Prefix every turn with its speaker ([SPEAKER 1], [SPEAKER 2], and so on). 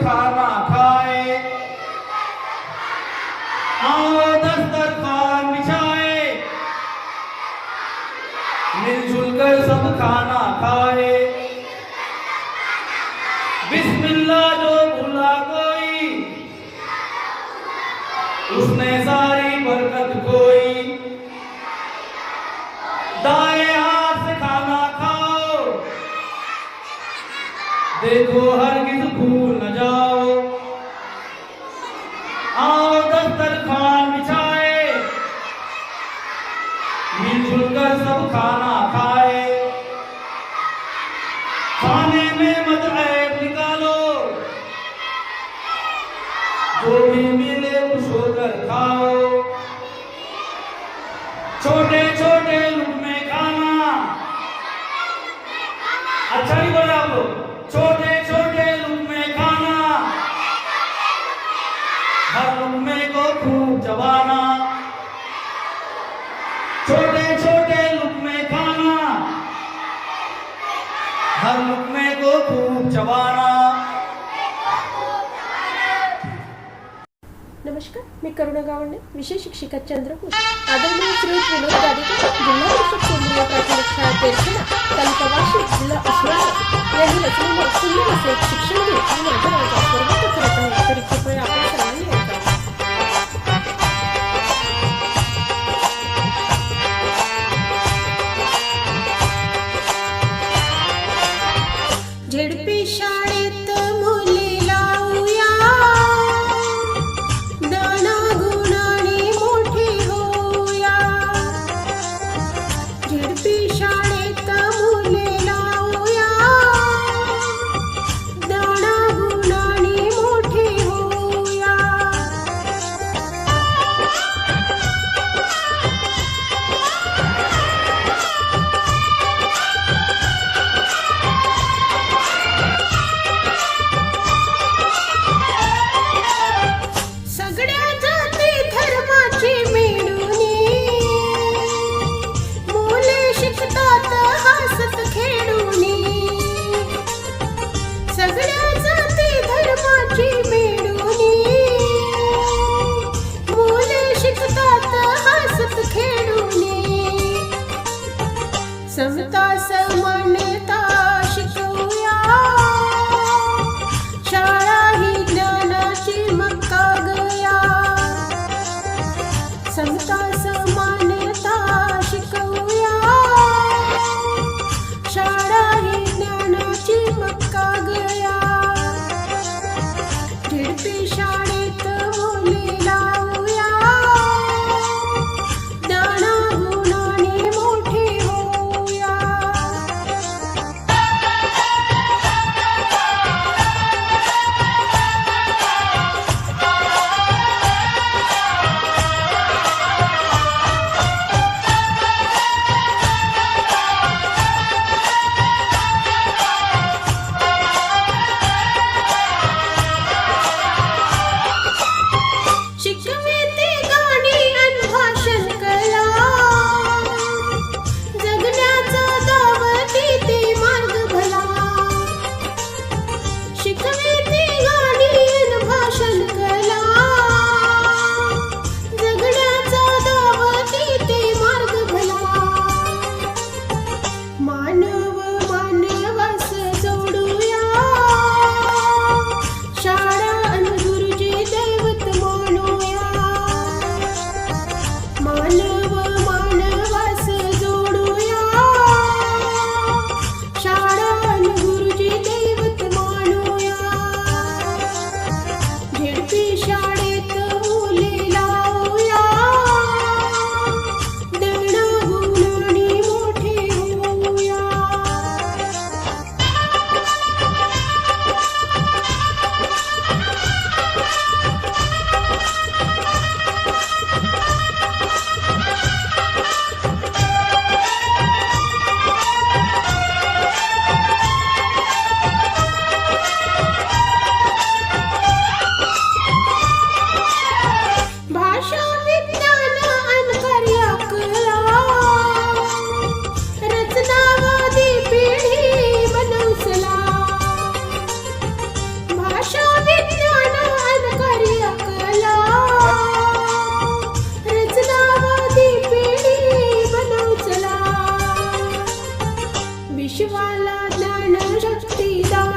[SPEAKER 1] खाना खाए, आओ दस्तरखान बिछाए, मिलजुल कर सब खाना खाए। बिस्मिल्लाह जो भूला कोई, उसने सारी बरकत खोई। दाएं हाथ से खाना खाओ, देखो हरगिज़ भूल न जाओ। आओ दस्तरखान बिछाए, मिलजुल कर सब खाना खाए। खाने में मत ऐब निकालो, जो भी मिले खुश होकर खाओ। छोटे छोटे लुक़मे खाना, अच्छा नहीं बोला आप लोग, छोटे छोटे लुक़मे खाना, हर लुक़मे को खूब चबाना। छोटे छोटे लुक़मे खाना, हर लुक़मे को खूब चबाना।
[SPEAKER 2] नमस्कार, मी करुणा गावंडे, विषय शिक्षिका चंद्रपूर। आदरणीय श्री विनोद गाडेकर, जिल्हा परिषद केंद्रीय प्राथमिक शाळा तेरखेडा, तालुका वाशिम, जिल्हा उस्मानाबाद यांनी रचलेले सुंदर असे एक शिक्षण गीत मी माझ्या माझ्या सर्वत्र करत आहे, तरी कृपया आपण सर्वांनी ऐकावे। झेडपी शाळेत मुली लावूया, गुणाने मोठी होऊया। झेडपी शाळेत मुले लावूया, गुणाने मोठी होऊया। सगळ्या जाती धर्माची मिळूनी, मुले शिकतात हसत खेळूनी। सगळ्या जाती धर्माची मिळूनी, मुले शिकतात हसत खेळूनी। समता समानता शिकवूया, शाळा ही ज्ञानाची मक्का गया। समता समानता शिकवूया, शाळा ही ज्ञानाची मक्का गया। झेडपी शाळेत मुली लावूया, गुणाने मोठी होऊया। शिकविते गाणी अन भाषण कला, जगण्याचा दावती ते मार्ग भला। शिकविते गाणी अन भाषण कला, जगण्याचा दावती ते मार्ग भला। मानव मानवास जोडूया, शाळा अन गुरुजी दैवत मानूया। मानव